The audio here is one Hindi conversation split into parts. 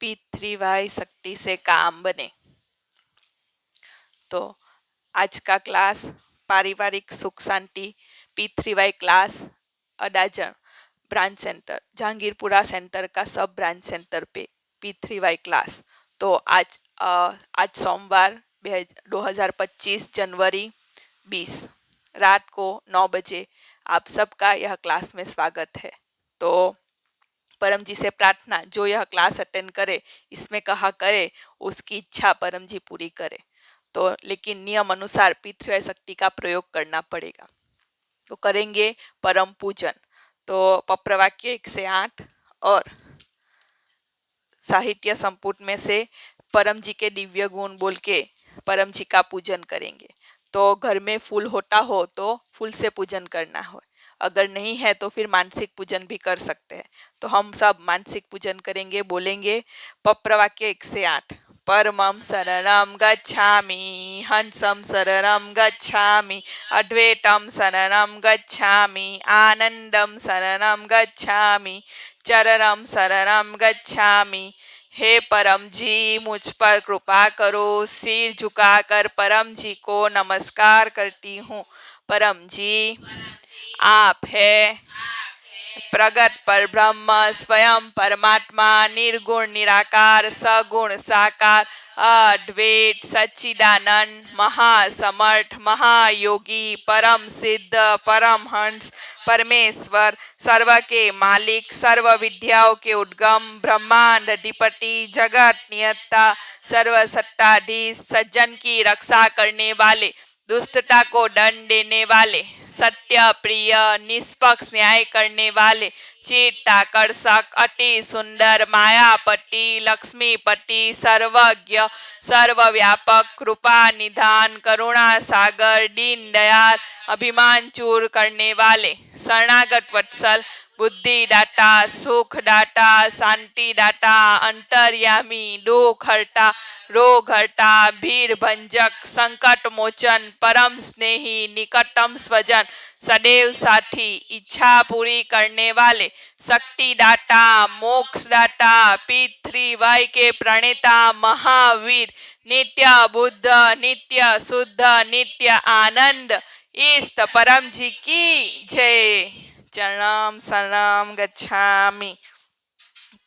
P3Y शक्ति से काम बने। तो आज का क्लास पारिवारिक सुख शांति P3Y class Adajan branch centre Jahangirpura centre का सब ब्रांच सेंटर पे P3Y क्लास। तो आज सोमवार 2025 जनवरी 20 रात को 9 बजे आप सबका यह क्लास में स्वागत है। तो परम जी से प्रार्थना, जो यह क्लास अटेंड करे इसमें कहा करे उसकी इच्छा परम जी पूरी करे। तो लेकिन नियम अनुसार P3Y शक्ति का प्रयोग करना पड़ेगा। तो करेंगे परम पूजन। तो पप्रवाक्य 1 से 8 और साहित्य संपुट में से परम जी के दिव्य गुण बोल के परम जी का पूजन करेंगे। तो घर में फूल होता हो तो फूल से पूजन करना हो, अगर नहीं है तो फिर मानसिक पूजन भी कर सकते हैं। तो हम सब मानसिक पूजन करेंगे। बोलेंगे पप्रवाक्य 1 से 8। परमं शरणं गच्छामि, हंसं शरणं गच्छामि, अद्वैतं शरणं गच्छामि, आनंदं शरणं गच्छामि, चरणं शरणं गच्छामि। हे परम जी मुझ पर कृपा करो। सिर झुकाकर परम जी को नमस्कार करती हूँ। परम जी आप है प्रगट पर ब्रह्म, स्वयं परमात्मा, निर्गुण निराकार, सगुण साकार, अद्वैत सच्चिदानंद, महासमर्थ, महायोगी, परम सिद्ध, परम हंस, परमेश्वर, सर्व के मालिक, सर्व विद्याओं के उद्गम, ब्रह्मांड अधिपति, जगत नियंता, सर्व सत्ताधीश, सज्जन की रक्षा करने वाले, दुष्टता को दंड देने वाले, सत्य प्रिय, निष्पक्ष न्याय करने वाले, चित्ताकर्षक, अति सुंदर, मायापति, लक्ष्मीपति, सर्वज्ञ, सर्वव्यापक, कृपा निधान, करुणा सागर, दीन दयाल, अभिमान चूर करने वाले, शरणागत वत्सल, बुद्धि दाता, सुख दाता, शांति दाता, अंतर्यामी, दुख हरता, रोग हरता, भीड़ भंजक, संकट मोचन, परम स्नेही, निकटतम स्वजन, सदैव साथी, इच्छा पूरी करने वाले, शक्ति दाता, मोक्ष दाता, P3Y के प्रणेता, महावीर, नित्य बुद्ध, नित्य शुद्ध, नित्य आनंद, इष्ट परम जी की जय। चरणम शरणम गच्छामि।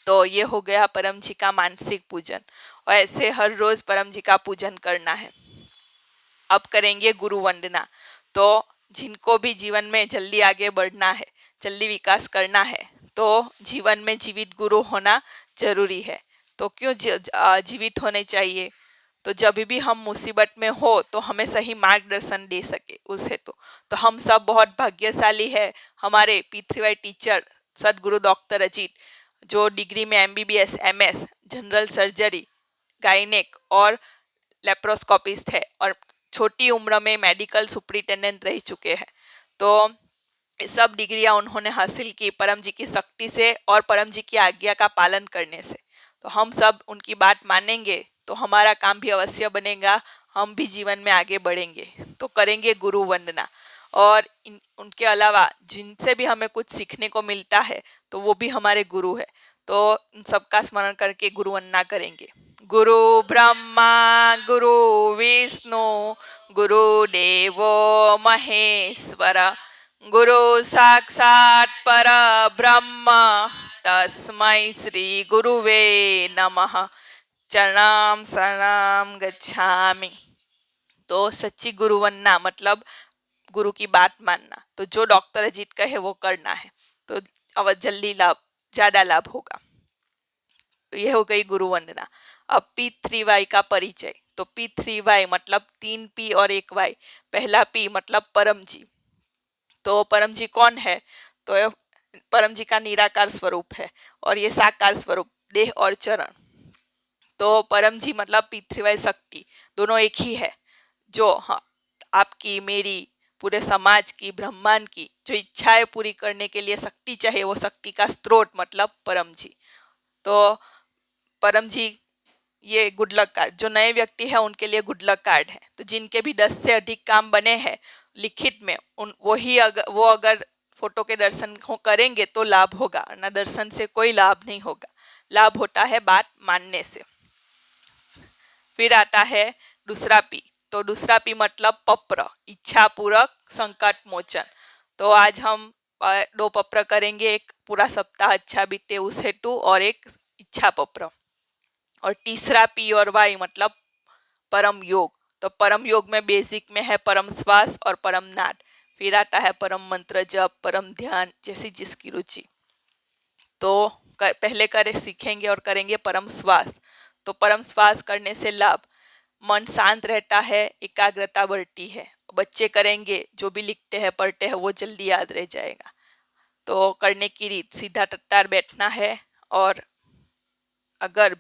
तो ये हो गया परम जी का मानसिक पूजन, और ऐसे हर रोज परम जी का पूजन करना है। अब करेंगे गुरु वंदना। तो जिनको भी जीवन में जल्दी आगे बढ़ना है, जल्दी विकास करना है, तो जीवन में जीवित गुरु होना जरूरी है। तो क्यों जीवित होने चाहिए? तो जब भी हम मुसीबत में हो तो हमें सही मार्गदर्शन दे सके उस हेतु। तो हम सब बहुत भाग्यशाली है। हमारे P3Y टीचर सदगुरु डॉक्टर अजीत, जो डिग्री में MBBS MS general surgery gynaec और लेप्रोस्कोपिस्ट है, और छोटी उम्र में मेडिकल सुपरिटेंडेंट रह चुके हैं। तो सब डिग्रियां उन्होंने हासिल की परम जी की शक्ति से और परम जी की आज्ञा का पालन करने से। तो हम सब उनकी बात मानेंगे तो हमारा काम भी अवश्य बनेगा, हम भी जीवन में आगे बढ़ेंगे। तो करेंगे गुरु वंदना। और उनके अलावा जिनसे भी हमें कुछ सीखने को मिलता है तो वो भी हमारे गुरु है। तो इन सबका स्मरण करके गुरु वंदना करेंगे। गुरु ब्रह्मा गुरु विष्णु गुरु देवो महेश्वर, गुरु साक्षात पर ब्रह्म, तस्मै श्री गुरुवे नमः। चरणम शरणम गच्छामि। तो सच्ची गुरु वंदना मतलब गुरु की बात मानना। तो जो डॉक्टर अजीत कहे वो करना है, तो अब जल्दी लाभ, ज्यादा लाभ होगा। तो यह हो गई गुरु वंदना। अब P3Y का परिचय। तो P3Y मतलब 3 P और 1 Y। पहला P मतलब परम जी। तो परम जी कौन है? तो परम जी का निराकार स्वरूप है, और ये साकार स्वरूप देह और चरण। तो परम जी मतलब P3Y शक्ति, दोनों एक ही है। जो हाँ, आपकी मेरी पूरे समाज की ब्रह्मांड की जो इच्छाएं पूरी करने के लिए शक्ति चाहिए, वो शक्ति का स्रोत मतलब परम जी। तो परम जी ये गुड लक कार्ड, जो नए व्यक्ति है उनके लिए गुड लक कार्ड है। तो जिनके भी 10 से अधिक काम बने हैं लिखित में, उन वो अगर फोटो के दर्शन करेंगे तो लाभ होगा, ना दर्शन से कोई लाभ नहीं होगा। लाभ होता है बात मानने से। फिर आता है दूसरा पी। तो दूसरा पी मतलब पप्र, इच्छा पूरक संकट मोचन। तो आज हम दो पप्र करेंगे, एक पूरा सप्ताह अच्छा बीते उस हेतु और एक इच्छा पप्र। और तीसरा पी और वाई मतलब परम योग। तो परम योग में बेसिक में है परम श्वास और परम नाद। फिर आता है परम मंत्र जप, परम ध्यान, जैसी जिसकी रुचि। तो पहले करे सीखेंगे और करेंगे परम श्वास। तो परम श्वास करने से लाभ, मन शांत रहता है, एकाग्रता बढ़ती है। बच्चे करेंगे, जो भी लिखते हैं पढ़ते हैं वो जल्दी याद रह जाएगा। तो करने की रीत, सीधा टट्टार बैठना है और अगर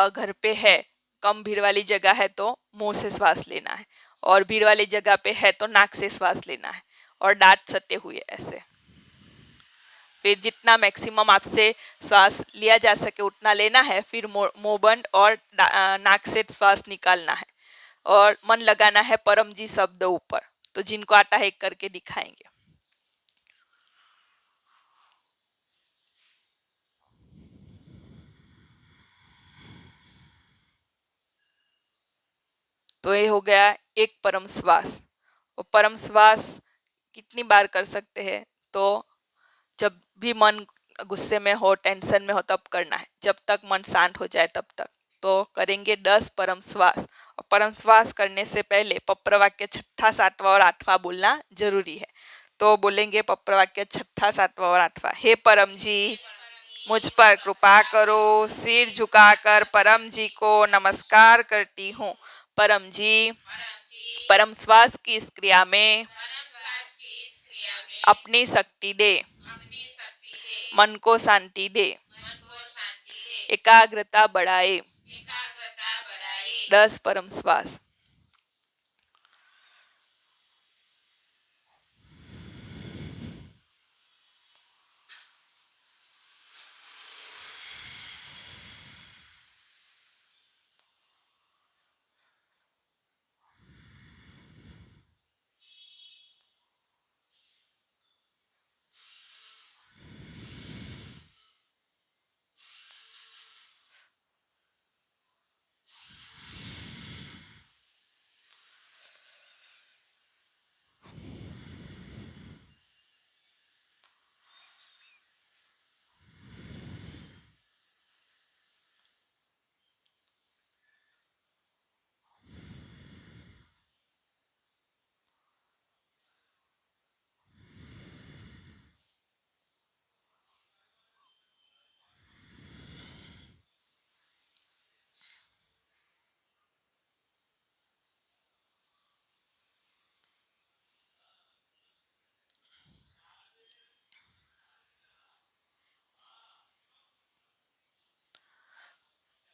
घर पे है, कम भीड़ वाली जगह है तो मुंह से श्वास लेना है, और भीड़ वाली जगह पे है तो नाक से श्वास लेना है और दांत सटे हुए ऐसे। फिर जितना मैक्सिमम आपसे श्वास लिया जा सके उतना लेना है। फिर मुंह बंद और नाक से श्वास निकालना है और मन लगाना है परम जी शब्द ऊपर। तो जिनको आता है एक करके दिखाएंगे। तो ये हो गया एक परम श्वास। और परम श्वास कितनी बार कर सकते हैं? तो जब भी मन गुस्से में हो, टेंशन में हो, तब करना है, जब तक मन शांत हो जाए तब तक। तो करेंगे 10 परम श्वास। और परम श्वास करने से पहले पप्र वाक्य छठा, सातवां और आठवां बोलना जरूरी है। तो बोलेंगे पप्र वाक्य छठा, सातवां और आठवां। हे परम जी, मुझ पर कृपा करो, सिर झुकाकर परम जी को नमस्कार करती हूँ। परम जी, परम श्वास की इस क्रिया में अपनी शक्ति दे, मन को शांति दे, एकाग्रता बढ़ाए। 10 परम श्वास।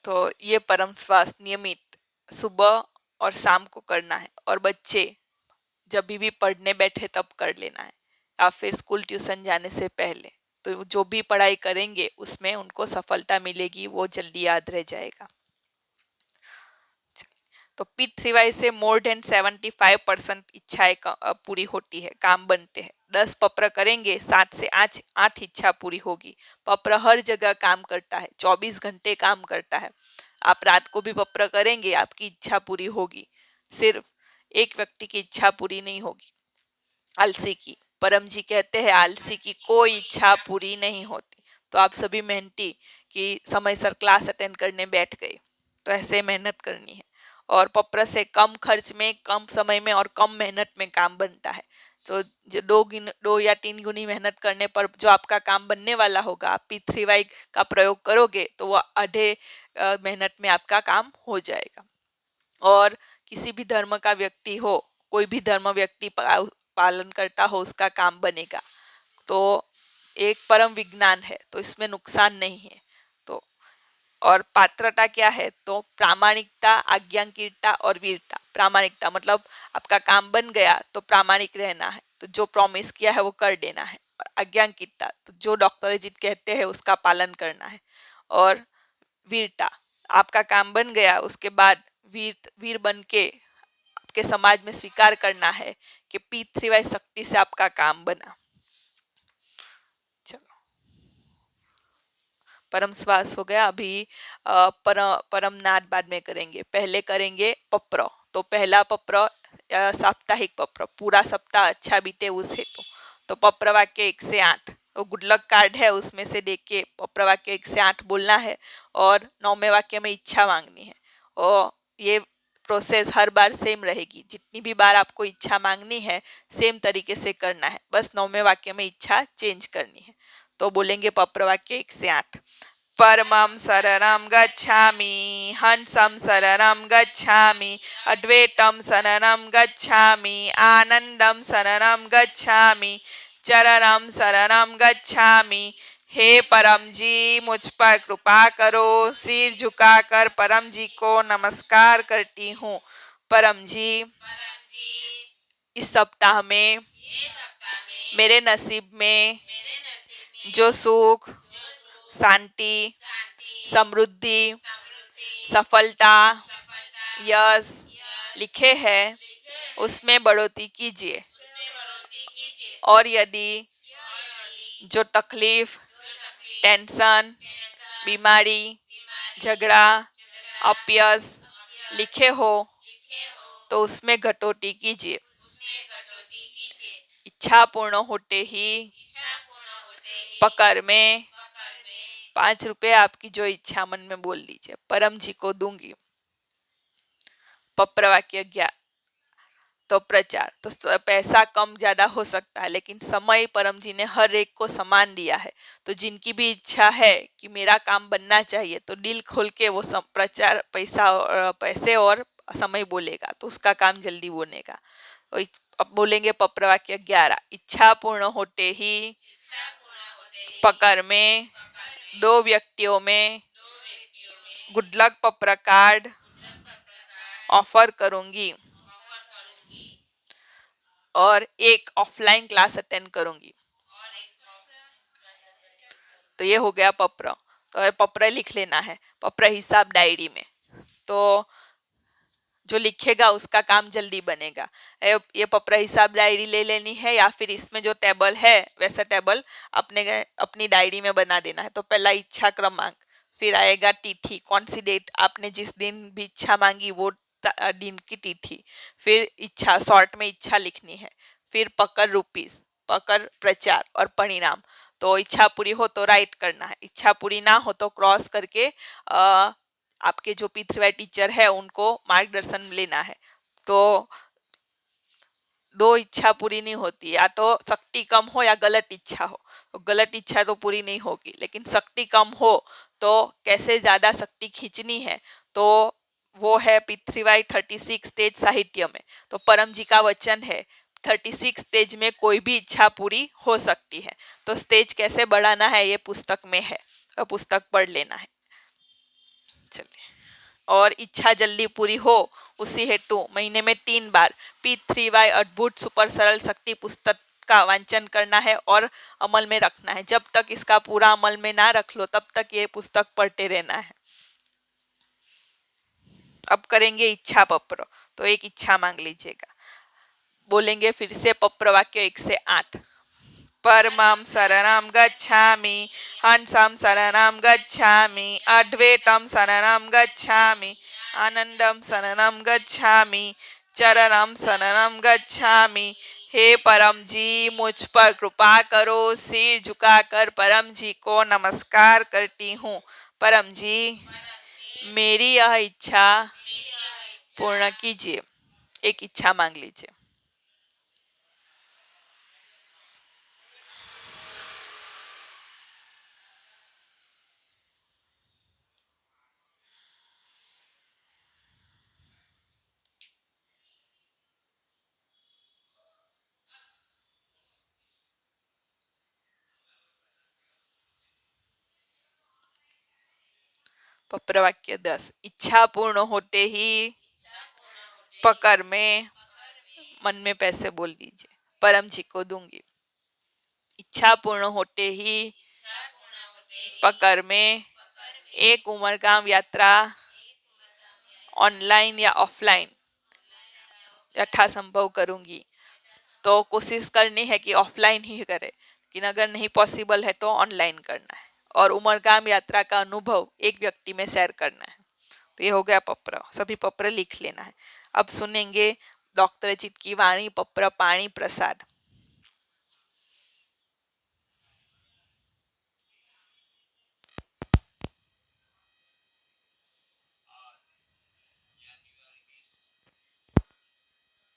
तो ये परम श्वास नियमित सुबह और शाम को करना है। और बच्चे जब भी पढ़ने बैठे तब कर लेना है, या फिर स्कूल ट्यूशन जाने से पहले। तो जो भी पढ़ाई करेंगे उसमें उनको सफलता मिलेगी, वो जल्दी याद रह जाएगा। तो P3Y से मोर देन 75% इच्छाएं पूरी होती है, काम बनते हैं। 10 पत्र करेंगे, 7 से 8 इच्छा पूरी होगी। पत्र हर जगह काम करता है, 24 घंटे काम करता है। आप रात को भी पत्र करेंगे, आपकी इच्छा पूरी होगी। सिर्फ एक व्यक्ति की इच्छा पूरी नहीं होगी, आलसी की। परम जी कहते हैं आलसी की कोई इच्छा पूरी नहीं होती। तो आप सभी मेहनती कि समय सर क्लास अटेंड करने बैठ गए, तो ऐसे मेहनत करनी है। और पप्र से कम खर्च में, कम समय में और कम मेहनत में काम बनता है। तो जो 2 या 3 गुनी मेहनत करने पर जो आपका काम बनने वाला होगा, आप P3Y का प्रयोग करोगे तो वह आधे मेहनत में आपका काम हो जाएगा। और किसी भी धर्म का व्यक्ति हो, कोई भी धर्म व्यक्ति पालन करता हो, उसका काम बनेगा। तो एक परम विज्ञान है, तो इसमें नुकसान नहीं है। तो और पात्रता क्या है? तो प्रामाणिकता, आज्ञाकारिता और वीरता। प्रामाणिकता मतलब आपका काम बन गया तो प्रामाणिक रहना है, तो जो प्रॉमिस किया है वो कर देना है। और आज्ञाकारिता, तो जो डॉक्टर अजीत कहते हैं उसका पालन करना है। और वीरता, आपका काम बन गया उसके बाद वीर वीर बन के आपके समाज में स्वीकार करना है कि P3Y शक्ति से आपका काम बना। चलो, परम श्वास हो गया। अभी परम नाद बाद में करेंगे। पहले करेंगे पप्र। तो पहला पप्र साप्ताहिक पप्र, पूरा सप्ताह अच्छा बीते उस हेतु। तो पप्र वाक्य 1 से 8, तो गुड लक कार्ड है उसमें से देख के पप्र वाक्य 1 से 8 बोलना है और 9वें वाक्य में इच्छा मांगनी है। और ये प्रोसेस हर बार सेम रहेगी, जितनी भी बार आपको इच्छा मांगनी है सेम तरीके से करना है, बस 9वें वाक्य में इच्छा चेंज करनी है। तो बोलेंगे पप्र वाक्य 1 से 8। परमं शरणं गच्छामि, हंसं शरणं गच्छामि, अद्वैतं शरणं गच्छामि, आनंदं शरणं गच्छामि, चरणं शरणं गच्छामि। हे परम जी मुझ पर कृपा करो। सिर झुकाकर परम जी को नमस्कार करती हूँ। परम जी, इस सप्ताह में मेरे नसीब में जो सुख, शांति, समृद्धि, सफलता, यश लिखे हैं उसमें बढ़ोतरी कीजिए। और यदि जो तकलीफ, टेंशन, बीमारी, झगड़ा, अपयश लिखे हो तो उसमें घटोती कीजिए। इच्छा पूर्ण होते ही पकड़ में 5 रुपए आपकी जो इच्छा मन में बोल लीजिए, परम जी को दूंगी। पप्र वाक्य 11। तो प्रचार, तो पैसा कम ज्यादा हो सकता है लेकिन समय परम जी ने हर एक को समान दिया है। तो जिनकी भी इच्छा है कि मेरा काम बनना चाहिए तो दिल खोल के वो प्रचार पैसे और समय बोलेगा तो उसका काम जल्दी बनेगा। तो अब बोलेंगे पप्र वाक्य 11। इच्छा पूर्ण होते ही पकड़ में 2 व्यक्तियों में गुड लक पप्र कार्ड ऑफर करूंगी और एक ऑफलाइन क्लास अटेंड करूंगी। तो ये हो गया पप्र। तो पप्र लिख लेना है, पप्र हिसाब डायरी में। तो जो लिखेगा उसका काम जल्दी बनेगा। ये पप्र हिसाब डायरी ले लेनी है या फिर इसमें जो टेबल है वैसा टेबल अपनी डायरी में बना देना है। तो पहला इच्छा क्रमांक, फिर आएगा तिथि, कौन सी डेट आपने जिस दिन भी इच्छा मांगी वो दिन की तिथि, फिर इच्छा शॉर्ट में इच्छा लिखनी है, फिर पकड़ रुपीस, पकड़ प्रचार और परिणाम। तो इच्छा पूरी हो तो राइट करना है, इच्छा पूरी ना हो तो क्रॉस करके आपके जो P3Y टीचर है उनको मार्गदर्शन लेना है। तो 2 इच्छा पूरी नहीं होती, या तो शक्ति कम हो या गलत इच्छा हो। तो गलत इच्छा तो पूरी नहीं होगी, लेकिन शक्ति कम हो तो कैसे ज्यादा शक्ति खींचनी है तो वो है P3Y 36 स्टेज साहित्य में। तो परम जी का वचन है 36 स्टेज में कोई भी इच्छा पूरी हो सकती है। तो स्टेज कैसे बढ़ाना है ये पुस्तक में है, तो पुस्तक पढ़ लेना है। चलिए, और इच्छा जल्दी पूरी हो उसी हेतु महीने में 3 बार P3Y अद्भुत सुपर सरल शक्ति पुस्तक का वांचन करना है और अमल में रखना है। जब तक इसका पूरा अमल में ना रख लो तब तक ये पुस्तक पढ़ते रहना है। अब करेंगे इच्छा पप्र। तो एक इच्छा मांग लीजिएगा। बोलेंगे फिर से पप्र वाक्य 1 से 8। परमं शरणं गच्छामि, हंसं शरणं गच्छामि, अद्वैतं शरणं गच्छामि, आनंदं शरणं गच्छामि, चरणं शरणं गच्छामि। हे परम जी मुझ पर कृपा करो। सिर झुकाकर परम जी को नमस्कार करती हूँ। परम जी मेरी यह इच्छा पूर्ण कीजिए। एक इच्छा मांग लीजिए। पप्र वाक्य 10। इच्छा पूर्ण होते ही पकड़ में मन में पैसे बोल दीजिए, परम जी को दूंगी। इच्छा पूर्ण होते ही पकड़ में एक उमरगाम यात्रा ऑनलाइन या ऑफलाइन यथासंभव करूंगी। तो कोशिश करनी है कि ऑफलाइन ही करे, लेकिन अगर नहीं पॉसिबल है तो ऑनलाइन करना है। और उमरगाम यात्रा का अनुभव एक व्यक्ति में शेयर करना है। तो ये हो गया पप्र, सभी पप्र लिख लेना है। अब सुनेंगे डॉक्टर अजीत की वाणी पप्र पाणी प्रसाद।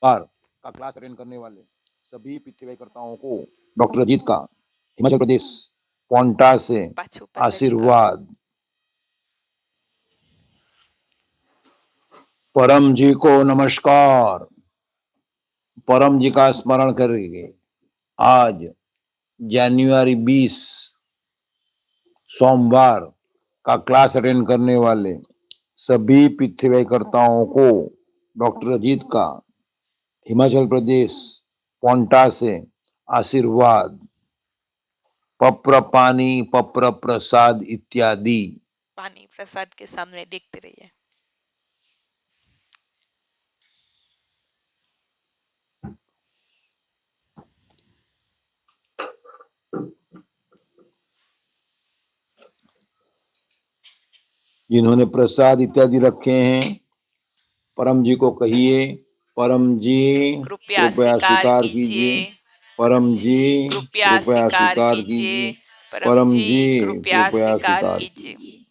बार का क्लास अटेंड करने वाले सभी पितृव्यकर्ताओं को डॉक्टर अजीत का हिमाचल प्रदेश पोंटा से पाछू पहलेથી કરો। आशीर्वाद। परम जी को नमस्कार। परम जी का स्मरण करेंगे। आज जनवरी 20 सोमवार का क्लास अटेंड करने वाले सभी पितृव्यकर्ताओं को डॉक्टर अजीत का हिमाचल प्रदेश पोंटा से आशीर्वाद। पप्र पानी पप्र प्रसाद इत्यादि। पानी प्रसाद के सामने देखते रहिए। जिन्होंने प्रसाद इत्यादि रखे हैं परम जी को कहिए, परम जी कृपया कृपया स्वीकार स्वीकार कीजिए। कीजिए। परम परम जी जी कृपया कृपया स्वीकार स्वीकार कीजिए। कीजिए। परम परम जी जी कृपया कृपया स्वीकार स्वीकार कीजिए। कीजिए।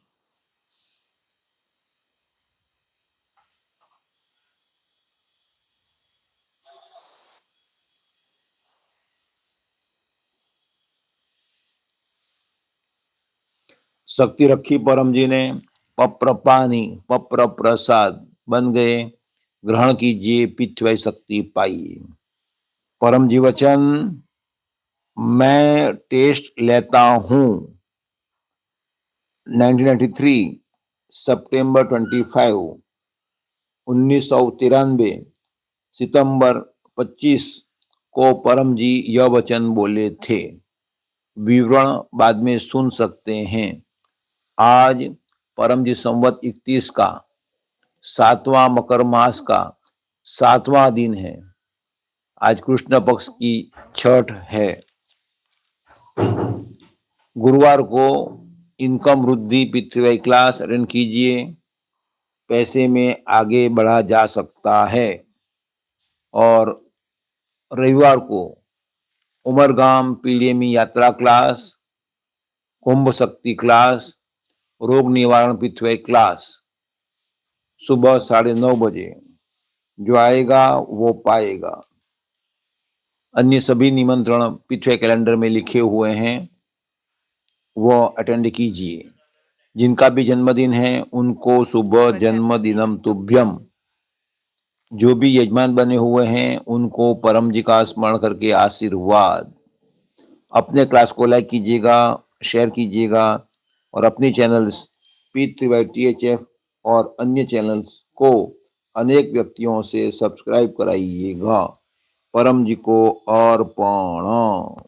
शक्ति रखी परम जी ने। पप्र पानी पप्र प्रसाद बन गए। ग्रहण कीजिए पिथ्वै शक्ति पाइए। परम जी वचन, मैं टेस्ट लेता हूं। 1993 सितंबर 25 1993 सितंबर 25 को परम जी यह वचन बोले थे। विवरण बाद में सुन सकते हैं। आज परम जी संवत 31 का 7वां मकर मास का 7वां दिन है। आज कृष्ण पक्ष की छठ है। गुरुवार को इनकम वृद्धि पितृव्यय क्लास अटेंड कीजिए। पैसे में आगे बढ़ा जा सकता है। और रविवार को उमरगाम पीडीएमई यात्रा क्लास, कुंभ शक्ति क्लास, रोग निवारण पिथ्वय क्लास सुबह 9:30 बजे। जो आएगा वो पाएगा। अन्य सभी निमंत्रण पिथ्वय कैलेंडर में लिखे हुए हैं, वो अटेंड कीजिए। जिनका भी जन्मदिन है उनको शुभ शुभ जन्मदिनम तुभ्यम। तुभ्यम। जो भी यजमान बने हुए हैं उनको परम जी का स्मरण करके आशीर्वाद। अपने क्लास को लाइक कीजिएगा, शेयर कीजिएगा और अपने चैनल्स P3THF और अन्य चैनल्स को अनेक व्यक्तियों से सब्सक्राइब कराइएगा। परम जी को अर्पण।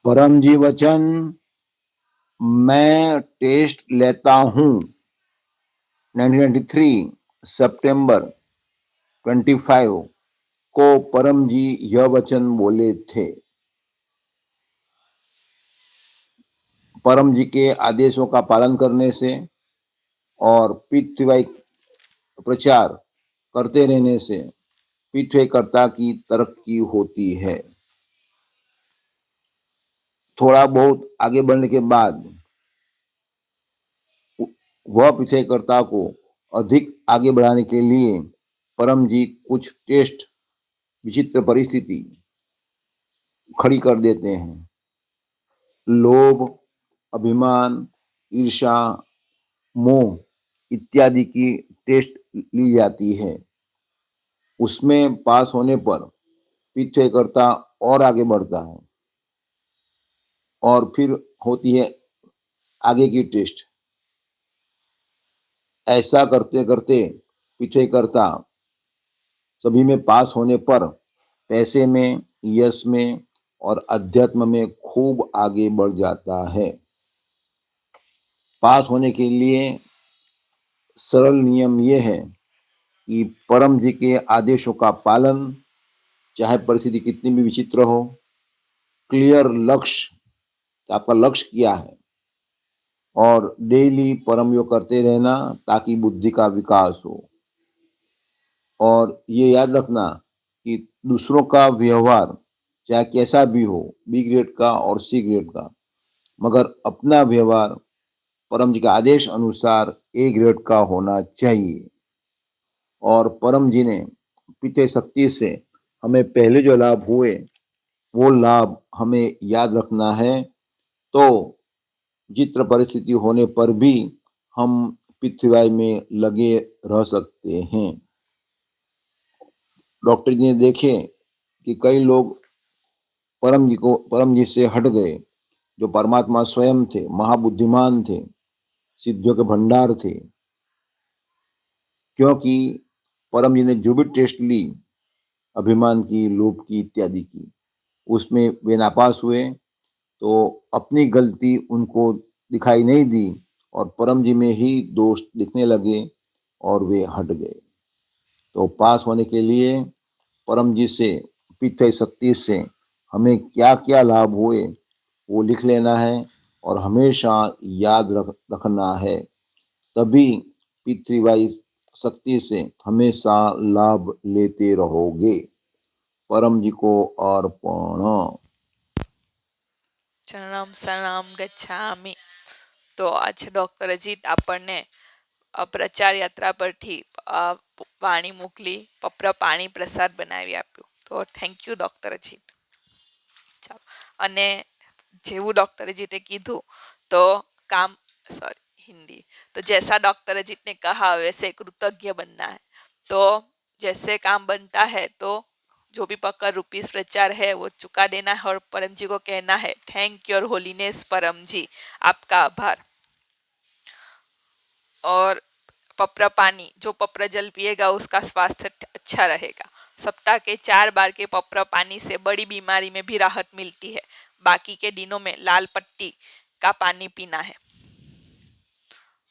परम जी वचन, मैं टेस्ट लेता हूं। 1993 सितंबर 25 को परम जी यह वचन बोले थे। परम जी के आदेशों का पालन करने से और पितृवाई प्रचार करते रहने से पितृकर्ता की तरक्की होती है। थोड़ा बहुत आगे बढ़ने के बाद वह पितृकर्ता को अधिक आगे बढ़ाने के लिए परम जी कुछ टेस्ट विचित्र परिस्थिति खड़ी कर देते हैं। लोभ, अभिमान, ईर्ष्या, मोह इत्यादि की टेस्ट ली जाती है। उसमें पास होने पर पितृकर्ता और आगे बढ़ता है और फिर होती है आगे की टेस्ट। ऐसा करते करते पितृकर्ता सभी में पास होने पर पैसे में, यश में और अध्यात्म में खूब आगे बढ़ जाता है। पास होने के लिए सरल नियम यह है कि परम जी के आदेशों का पालन चाहे परिस्थिति कितनी भी विचित्र हो। क्लियर लक्ष्य, आपका लक्ष्य क्या है, और डेली परम योग करते रहना ताकि बुद्धि का विकास हो। और ये याद रखना कि दूसरों का व्यवहार चाहे कैसा भी हो, बी ग्रेड का और सी ग्रेड का, मगर अपना व्यवहार परम जी के आदेश अनुसार ए ग्रेड का होना चाहिए। और परम जी ने पिछले शक्ति से हमें पहले जो लाभ हुए वो लाभ हमें याद रखना है, तो जित्र परिस्थिति होने पर भी हम पृथ्वी में लगे रह सकते हैं। डॉक्टर जी ने देखे कि कई लोग परम जी से हट गए, जो परमात्मा स्वयं थे, महाबुद्धिमान थे, सिद्धियों के भंडार थे, क्योंकि परम जी ने जो भी टेस्ट ली, अभिमान की, लोभ की, इत्यादि की, उसमें वे नापास हुए, तो अपनी गलती उनको दिखाई नहीं दी और परम जी में ही दोष दिखने लगे और वे हट गए। तो पास होने के लिए परम जी से, पितृ शक्ति से हमें क्या क्या लाभ हुए वो लिख लेना है और हमेशा याद रखना है, तभी पितृवाई शक्ति से हमेशा लाभ लेते रहोगे। परम जी को अर्पण। ચરણમ શરણમ ગચ્છામિ. તો આજે ડૉક્ટર અજીત આપણને પ્રચાર યાત્રા પરથી વાણી મોકલી, પપ્ર પાણી પ્રસાદ બનાવી આપ્યું. તો થેન્ક યુ ડૉક્ટર અજીત. ચાલો. અને જેવું डॉक्टर अजीत ने कीधु तो काम, सॉरी हिंदी, तो जैसा डॉक्टर अजीत ने कहा वैसे कृतज्ञ बनना है। तो जैसे काम बनता है तो जो भी पक्का रुपीस प्रचार है वो चुका देना है और परम जी को कहना है थैंक योर होलीनेस परम जी, आपका आभार। और पपरा पानी, जो पपरा जल पिएगा उसका स्वास्थ्य अच्छा रहेगा। सप्ताह के 4 बार के पपरा पानी से बड़ी बीमारी में भी राहत मिलती है। बाकी के दिनों में लाल पट्टी का पानी पीना है।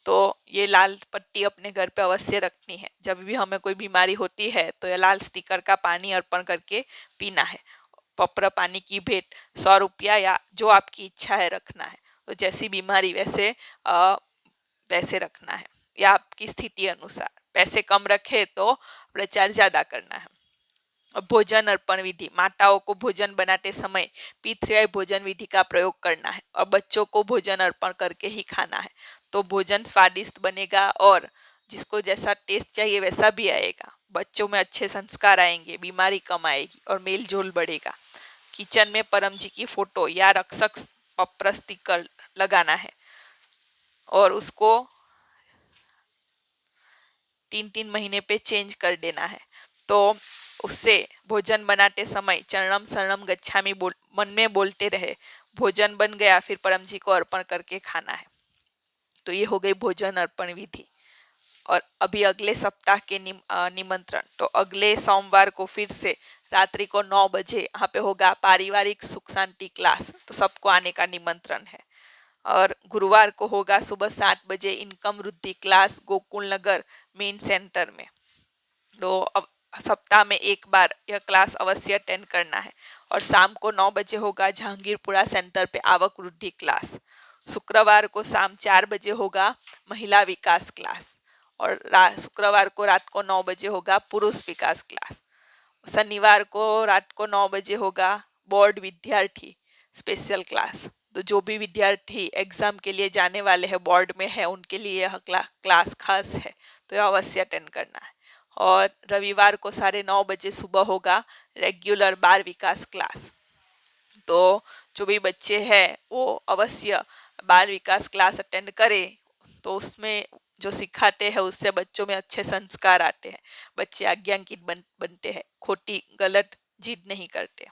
तो ये लाल पट्टी अपने घर पे अवश्य रखनी है। जब भी हमें कोई बीमारी होती है तो ये लाल स्टिकर का पानी अर्पण करके पीना है। पपरा पानी की भेंट 100 रुपया या जो आपकी इच्छा है रखना है। तो जैसी बीमारी वैसे रखना है, या आपकी स्थिति अनुसार। पैसे कम रखे तो प्रचार ज्यादा करना है। भोजन अर्पण विधि, माताओं को भोजन बनाते समय पितृ भोजन विधि का प्रयोग करना है और बच्चों को भोजन अर्पण करके ही खाना है। तो भोजन स्वादिष्ट बनेगा और जिसको जैसा टेस्ट चाहिए वैसा भी आएगा। बच्चों में अच्छे संस्कार आएंगे, बीमारी कम आएगी और मेल जोल बढ़ेगा। किचन में परम जी की फोटो या रक्षक पप्र स्टिकर लगाना है और उसको 3-3 महीने पे चेंज कर देना है। तो उससे भोजन बनाते समय चरणम शरणम गच्छामि मन में बोलते रहे। भोजन बन गया फिर परम जी को अर्पण करके खाना है। तो ये हो गई भोजन अर्पण विधि। और अभी अगले सप्ताह के निमंत्रण, तो अगले सोमवार को फिर से रात्रि को 9 बजे यहाँ पे होगा पारिवारिक सुख शांति क्लास। तो सबको आने का निमंत्रण है। और गुरुवार को होगा सुबह 7 बजे इनकम वृद्धि क्लास गोकुल नगर मेन सेंटर में। तो अब सप्ताह में 1 बार यह क्लास अवश्य अटेंड करना है। और शाम को 9 बजे होगा जहांगीरपुरा सेंटर पे आवक वृद्धि क्लास। शुक्रवार को शाम 4 बजे होगा महिला विकास क्लास। और शुक्रवार को रात को 9 बजे होगा पुरुष विकास क्लास। शनिवार को रात को 9 बजे होगा बोर्ड विद्यार्थी स्पेशल क्लास। तो जो भी विद्यार्थी एग्जाम के लिए जाने वाले हैं, बोर्ड में है, उनके लिए यह क्लास खास है, तो यह अवश्य अटेंड करना है। और रविवार को 9:30 बजे सुबह होगा रेगुलर बाल विकास क्लास। तो जो भी बच्चे हैं वो अवश्य बाल विकास क्लास अटेंड करें। तो उसमें जो सिखाते हैं उससे बच्चों में अच्छे संस्कार आते हैं। बच्चे आज्ञांकित बनते हैं, खोटी गलत जिद नहीं करते।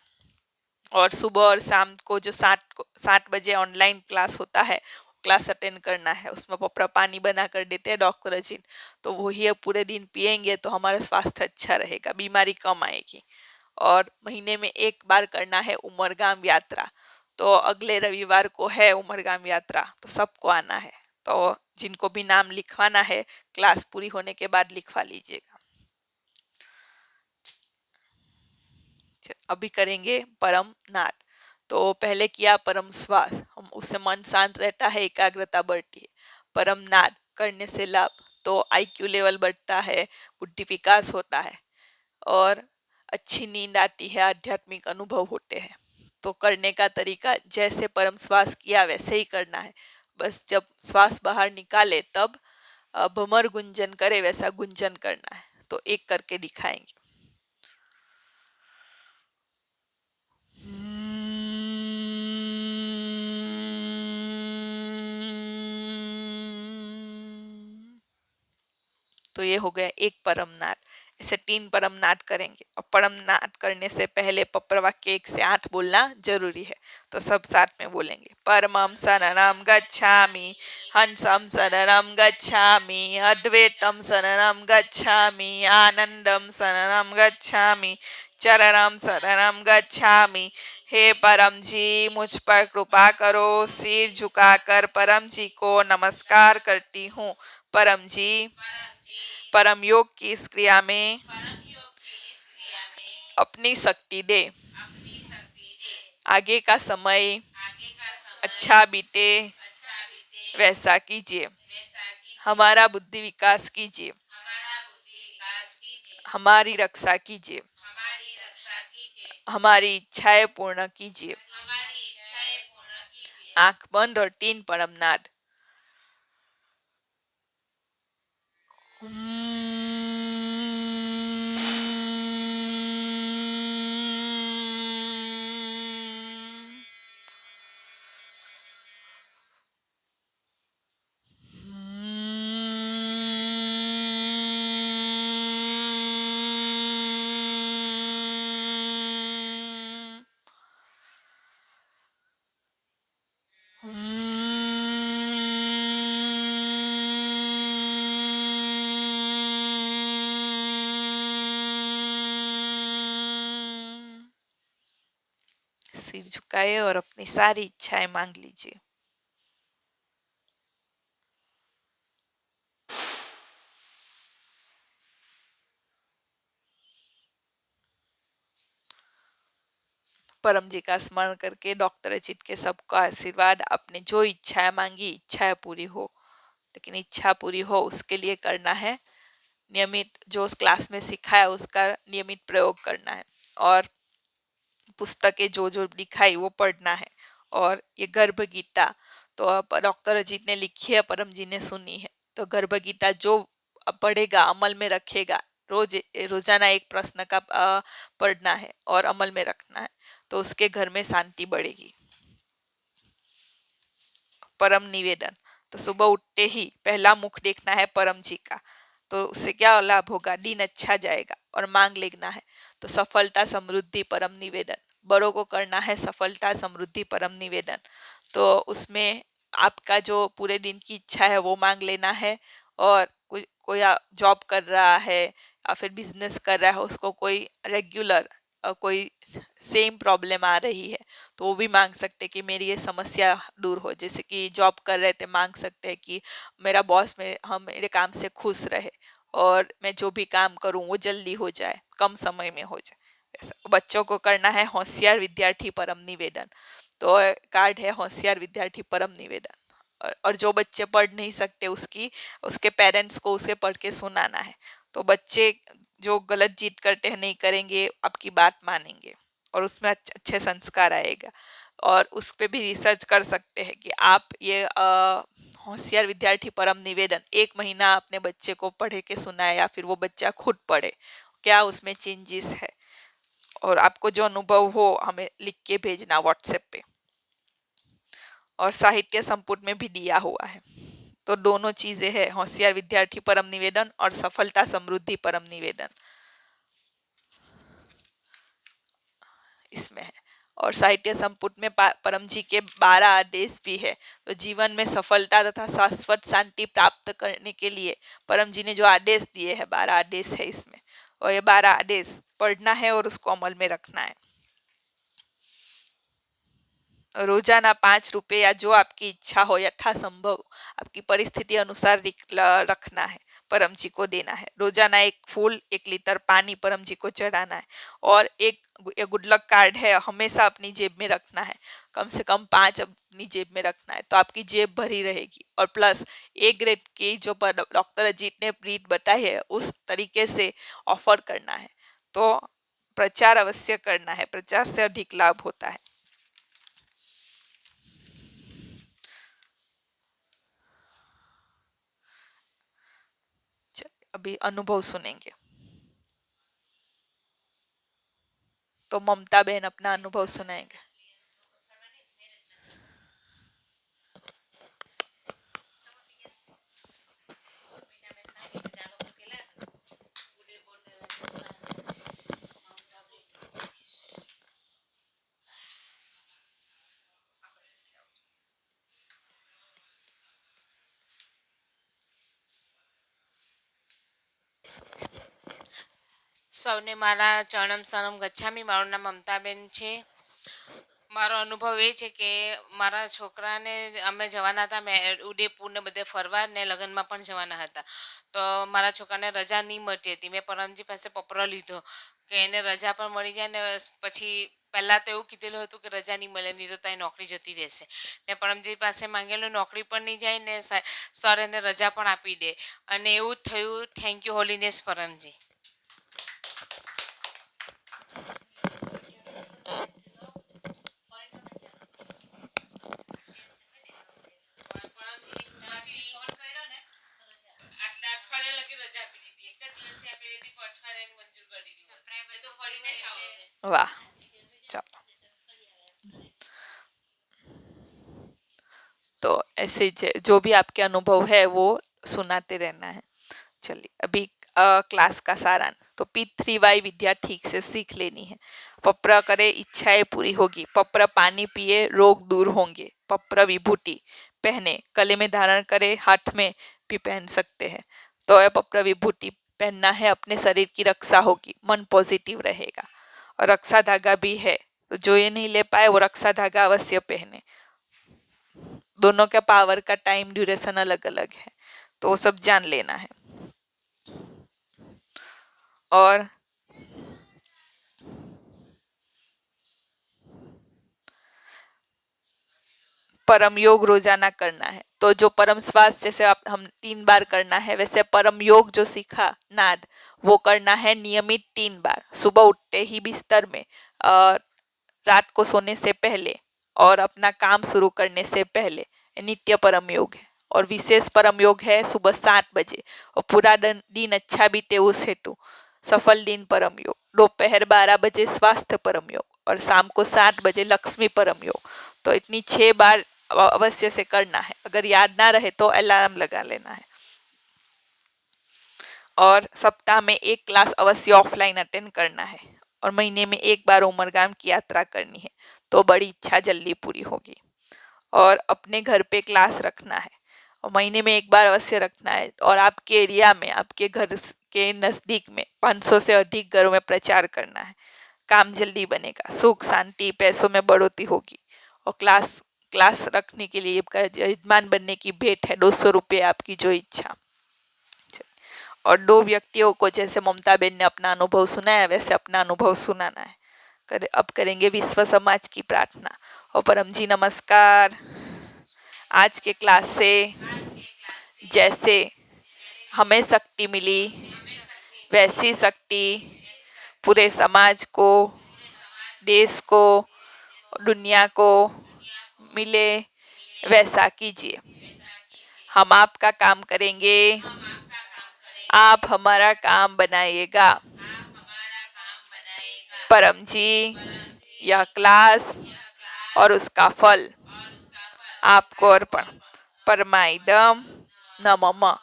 और सुबह और शाम को जो 7 बजे ऑनलाइन क्लास होता है, क्लास अटेंड करना है। उसमें पपरा पानी बना कर देते हैं डॉक्टर जी। तो वही अब पूरे दिन पियेंगे तो हमारा स्वास्थ्य अच्छा रहेगा, बीमारी कम आएगी। और महीने में 1 बार करना है उमरगाम यात्रा। तो अगले रविवार को है उमरगाम यात्रा, तो सबको आना है। तो जिनको भी नाम लिखवाना है क्लास पूरी होने के बाद लिखवा लीजिएगा। अभी करेंगे परम नाद। तो पहले किया परम श्वास, हम उससे मन शांत रहता है, एकाग्रता बढ़ती है। परम नाद करने से लाभ, तो आईक्यू लेवल बढ़ता है, बुद्धि विकास होता है और अच्छी नींद आती है, आध्यात्मिक अनुभव होते हैं। तो करने का तरीका जैसे परम श्वास किया वैसे ही करना है। बस जब श्वास बाहर निकाले तब भमर गुंजन करे वैसा गुंजन करना है। तो एक करके दिखाएंगे। तो ये हो गया एक परम नाट। ऐसे 3 परम नाट करेंगे और परम नाट करने से पहले पप्रवाक्य 1 से 8 बोलना जरूरी है। तो सब साथ में बोलेंगे। परमं शरणं गच्छामि, हंसं शरणं गच्छामि, अद्वैतं शरणं गच्छामि, आनंदं शरणं गच्छामि, चरणं शरणं गच्छामि। हे परम जी मुझ पर कृपा करो। सिर झुकाकर परम जी को नमस्कार करती हूँ। परम जी परम योग की इस क्रिया में अपनी शक्ति दे। आगे का समय अच्छा बीते वैसा कीजिए। हमारा बुद्धि विकास कीजिए, हमारी रक्षा कीजिए, हमारी इच्छाएं पूर्ण कीजिए। आंख बंद और 3 परमनाद। सिर झुकाए और अपनी सारी इच्छाएं मांग लीजिए। परम जी का स्मरण करके डॉक्टर अजित के सबका आशीर्वाद। आपने जो इच्छाएं मांगी इच्छाएं पूरी हो, लेकिन इच्छा पूरी हो उसके लिए करना है नियमित, जो उस क्लास में सिखाया उसका नियमित प्रयोग करना है और पुस्तकें जो जो दिखाई वो पढ़ना है। और ये गर्भ गीता तो अब डॉक्टर अजीत ने लिखी है, परम जी ने सुनी है। तो गर्भ गीता जो पढ़ेगा अमल में रखेगा, रोजाना एक प्रश्न का पढ़ना है और अमल में रखना है, तो उसके घर में शांति बढ़ेगी। परम निवेदन, तो सुबह उठते ही पहला मुख देखना है परम जी का। तो उससे क्या लाभ होगा, दिन अच्छा जाएगा। और मांग लेना है, तो सफलता समृद्धि परम निवेदन, बड़ों को करना है सफलता समृद्धि परम निवेदन। तो उसमें आपका जो पूरे दिन की इच्छा है वो मांग लेना है। और कोई जॉब कर रहा है या फिर बिजनेस कर रहा है, उसको कोई रेगुलर कोई सेम प्रॉब्लम आ रही है, तो वो भी मांग सकते हैं कि मेरी ये समस्या दूर हो। जैसे कि जॉब कर रहे थे, मांग सकते हैं कि मेरा बॉस में हम मेरे काम से खुश रहे और मैं जो भी काम करूं वो जल्दी हो जाए, कम समय में हो जाए। ऐसा बच्चों को करना है होशियार विद्यार्थी परम निवेदन। तो कार्ड है होशियार विद्यार्थी परम निवेदन। और जो बच्चे पढ़ नहीं सकते उसके पेरेंट्स को उसे पढ़ के सुनाना है। तो बच्चे जो गलत जिद करते हैं नहीं करेंगे, आपकी बात मानेंगे और उसमें अच्छे संस्कार आएगा। और उस पर भी रिसर्च कर सकते हैं कि आप ये होशियार विद्यार्थी परम निवेदन 1 महीना अपने बच्चे को पढ़े के सुनाए या फिर वो बच्चा खुद पढ़े, क्या उसमें चेंजेस है। और आपको जो अनुभव हो हमें लिख के भेजना व्हाट्सएप पे। और साहित्य संपुट में भी दिया हुआ है। तो दोनों चीजें हैं, होशियार विद्यार्थी परम निवेदन और सफलता समृद्धि परम निवेदन इसमें है। और साहित्य संपुट में परम जी के 12 आदेश भी है। तो जीवन में सफलता तथा शाश्वत शांति प्राप्त करने के लिए परम जी ने जो आदेश दिए हैं, 12 आदेश है इसमें। और ये 12 आदेश पढ़ना है और उसको अमल में रखना है। रोजाना 5 रुपए या जो आपकी इच्छा हो यथासंभव आपकी परिस्थिति अनुसार रखना है। परम जी को देना है। रोजाना एक फूल, 1 लीटर पानी परम जी को चढ़ाना है। और एक गुड लक कार्ड है, हमेशा अपनी जेब में रखना है, कम से कम 5 अपनी जेब में रखना है, तो आपकी जेब भरी रहेगी। और प्लस ए ग्रेड की जो डॉक्टर अजीत ने रीत बताई है उस तरीके से ऑफर करना है। तो प्रचार अवश्य करना है, प्रचार से अधिक लाभ होता है। अभी अनुभव सुनेंगे, तो ममता बहन अपना अनुभव सुनाएंगे। સૌને મારા ચરણમ શરણમ ગચ્છામી. મારું નામ મમતાબેન છે. મારો અનુભવ એ છે કે મારા છોકરાને અમે જવાના હતા ઉદયપુર ને બધે ફરવા ને લગ્નમાં પણ જવાના હતા. તો મારા છોકરાને રજા નહીં મળતી હતી. મેં પરમજી પાસે પપરો લીધો કે એને રજા પણ મળી જાય ને પછી પહેલાં તો એવું કીધેલું હતું કે રજા નહીં મળે, નહીં તો તારી નોકરી જતી રહેશે. મેં પરમજી પાસે માંગેલું, નોકરી પણ નહીં જાય ને સર એને રજા પણ આપી દે, અને એવું જ થયું. Thank you holiness Paramji. આટલા અઠવાડિયા લગી રજા આપી દીધી, એક જ દિવસની આપી દીધી પણ અઠવાડિયાની મંજૂર કરી દીધી. તો ફરીને જ આવો. वाह, चलो। तो ऐसे जो भी आपके अनुभव है वो सुनाते रहना है। चलिए अभी क्लास का सारांश। तो P3Y विद्या ठीक से सीख लेनी है। पप्र करे इच्छाएं पूरी होगी, पप्र पानी पिए रोग दूर होंगे, पप्र विभूति पहने गले में धारण करे, हाथ में भी पहन सकते हैं। तो यह पप्र विभूति पहनना है, अपने शरीर की रक्षा होगी, मन पॉजिटिव रहेगा। और रक्षा धागा भी है, तो जो ये नहीं ले पाए वो रक्षा धागा अवश्य पहने। दोनों का पावर का टाइम ड्यूरेशन अलग अलग है, तो वो सब जान लेना है। और परम योग रोजाना करना है। तो जो परम श्वास जैसे आप हम 3 बार करना है, वैसे परम योग जो सीखा नाद वो करना है नियमित 3 बार, सुबह उठते ही बिस्तर में, रात को सोने से पहले और अपना काम शुरू करने से पहले। नित्य परम योग है। और विशेष परम योग है सुबह 7 बजे, और पूरा दिन अच्छा बीते उस हेतु सफल दिन परम योग। दोपहर 12 बजे स्वास्थ्य परम योग, और शाम को 7 बजे लक्ष्मी परम योग। तो इतनी 6 बार अवश्य से करना है। अगर याद ना रहे तो अलार्म लगा लेना है। और सप्ताह में 1 क्लास अवश्य ऑफलाइन अटेंड करना है। और महीने में 1 बार उमरगाम की यात्रा करनी है, तो बड़ी इच्छा जल्दी पूरी होगी। और अपने घर पे क्लास रखना है, और महीने में 1 बार अवश्य रखना है। और आपके एरिया में, आपके घर के नज़दीक में 500 से अधिक घरों में प्रचार करना है। काम जल्दी बनेगा, सुख शांति पैसों में बढ़ोतरी होगी। और क्लास रखने के लिए यजमान बनने की भेंट है 200 रुपये, आपकी जो इच्छा। और 2 व्यक्तियों को, जैसे ममता बेन ने अपना अनुभव सुनाया वैसे अपना अनुभव सुनाना है। अब करेंगे विश्व समाज की प्रार्थना। और परम जी नमस्कार। आज के क्लास से जैसे हमें शक्ति मिली, वैसी शक्ति पूरे समाज को, देश को, दुनिया को मिले, वैसा कीजिए। हम आपका काम करेंगे, आप हमारा काम बनाइएगा। परम जी यह क्लास और उसका फल आपको अर्पण। परमाइदम नमः।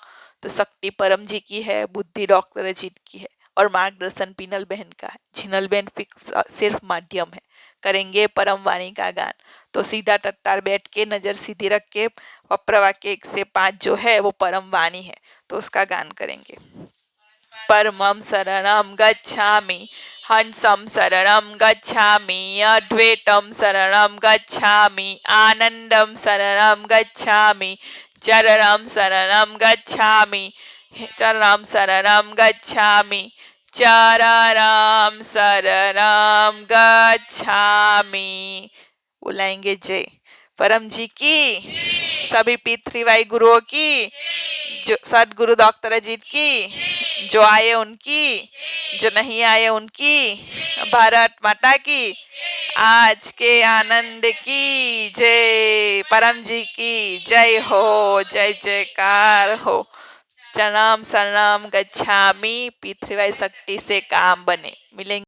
तो शक्ति परम जी की है, बुद्धि डॉक्टर अजीत की है, और मार्गदर्शन पिनल बहन का है। झिनल बहन सिर्फ माध्यम है। करेंगे परम वाणी का गान। तो सीधा तत्तार बैठ के नजर सीधी रख के वप्रवाक्य 1 से 5 जो है वो परम वाणी है, तो उसका गान करेंगे। परमं शरणं गच्छामि, हंसं शरणं गच्छामि, अद्वैतं शरणं गच्छामि, आनंदं शरणं गच्छामि, चरणं शरणं गच्छामि, चरणम शरणम गच्छामि, चरणम शरणम गच्छामि। बुलाएंगे जय। परम जी की, सभी पितृवाई गुरुओं की, जो सदगुरु डॉक्टर अजीत की, जो आए उनकी, जो नहीं आए उनकी, भारत माता की, आज के आनंद की जय। परम जी की जय हो, जय जयकार हो। चरणाम शरणम गच्छामि, पितृवाई शक्ति से काम बने। मिलेंगे।